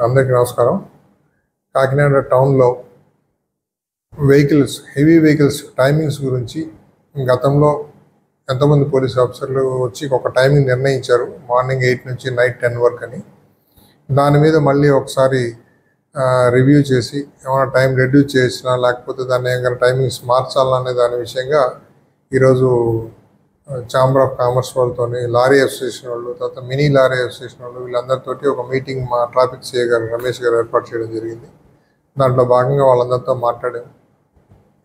అందరికీ నమస్కారం. కాకినాడ టౌన్లో హెవీ వెహికల్స్ టైమింగ్స్ గురించి గతంలో ఎంతోమంది పోలీస్ ఆఫీసర్లు వచ్చి ఒక టైమింగ్ నిర్ణయించారు, మార్నింగ్ 8 నుంచి నైట్ 10 వరకు అని. దాని మీద మళ్ళీ ఒకసారి రివ్యూ చేసి ఏమైనా టైం రెడ్యూస్ చేసినా లేకపోతే దాన్ని ఏమైనా టైమింగ్స్ మార్చాలనే దాని విషయంగా ఈరోజు ఛాంబర్ ఆఫ్ కామర్స్ వాళ్ళతో, లారీ అసోసియేషన్ వాళ్ళు, తర్వాత మినీ లారీ అసోసియేషన్ వాళ్ళు, వీళ్ళందరితోటి ఒక మీటింగ్ మా ట్రాఫిక్ సిఐ గారు రమేష్ గారు ఏర్పాటు చేయడం జరిగింది. దాంట్లో భాగంగా వాళ్ళందరితో మాట్లాడాము.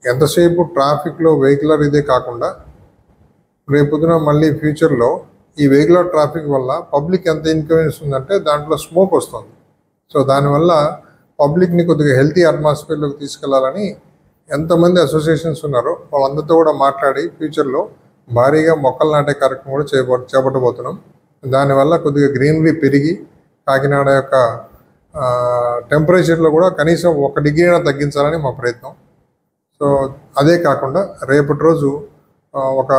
ఎంతసేపు ట్రాఫిక్లో వెహికులర్ ఇదే కాకుండా రేపొద్దున మళ్ళీ ఫ్యూచర్లో ఈ వెహికులర్ ట్రాఫిక్ వల్ల పబ్లిక్ ఎంత ఇన్కన్వీనియన్స్ ఉందంటే దాంట్లో స్మోక్ వస్తుంది. సో దానివల్ల పబ్లిక్ని కొద్దిగా హెల్తీ అట్మాస్ఫియర్లోకి తీసుకెళ్లాలని ఎంతమంది అసోసియేషన్స్ ఉన్నారో వాళ్ళందరితో కూడా మాట్లాడి ఫ్యూచర్లో భారీగా మొక్కలు నాటే కార్యక్రమం కూడా చేపట్టబోతున్నాం. దానివల్ల కొద్దిగా గ్రీనరీ పెరిగి కాకినాడ యొక్క టెంపరేచర్లో కూడా కనీసం 1 డిగ్రీ తగ్గించాలని మా ప్రయత్నం. సో అదే కాకుండా రేపటి రోజు ఒక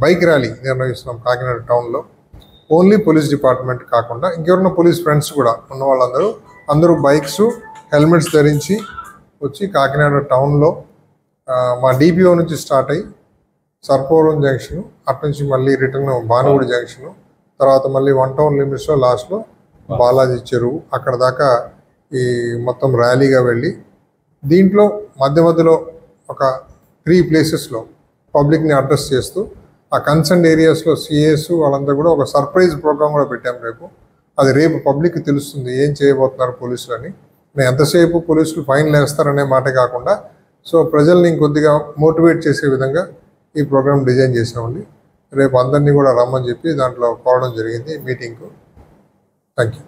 బైక్ ర్యాలీ నిర్వహిస్తున్నాం కాకినాడ టౌన్లో. ఓన్లీ పోలీస్ డిపార్ట్మెంట్ కాకుండా ఇంకెవరైనా పోలీస్ ఫ్రెండ్స్ కూడా ఉన్న వాళ్ళందరూ బైక్స్, హెల్మెట్స్ ధరించి వచ్చి కాకినాడ టౌన్లో మా డిపిఓ నుంచి స్టార్ట్ అయ్యి సర్పవరం జంక్షన్, అట్నుంచి మళ్ళీ రిటర్న్ భానుగుడి జంక్షను, తర్వాత మళ్ళీ 1 టౌన్ లిమిట్స్లో లాస్ట్లో బాలాజీ చెరువు, అక్కడ దాకా ఈ మొత్తం ర్యాలీగా వెళ్ళి దీంట్లో మధ్యలో ఒక 3 ప్లేసెస్లో పబ్లిక్ని అడ్రస్ చేస్తూ ఆ కన్సర్న్ ఏరియాస్లో సిఏస్ వాళ్ళంతా కూడా ఒక సర్ప్రైజ్ ప్రోగ్రామ్ కూడా పెట్టాం రేపు. అది రేపు పబ్లిక్కి తెలుస్తుంది ఏం చేయబోతున్నారు పోలీసులు అని. ఎంతసేపు పోలీసులు ఫైన్లు వేస్తారనే మాట కాకుండా సో ప్రజల్ని ఇంకొద్దిగా మోటివేట్ చేసే విధంగా ఈ ప్రోగ్రామ్ డిజైన్ చేసామండి. రేపు అందరినీ కూడా రమ్మని చెప్పి దాంట్లో కోరడం జరిగింది మీటింగ్కు. Thank you.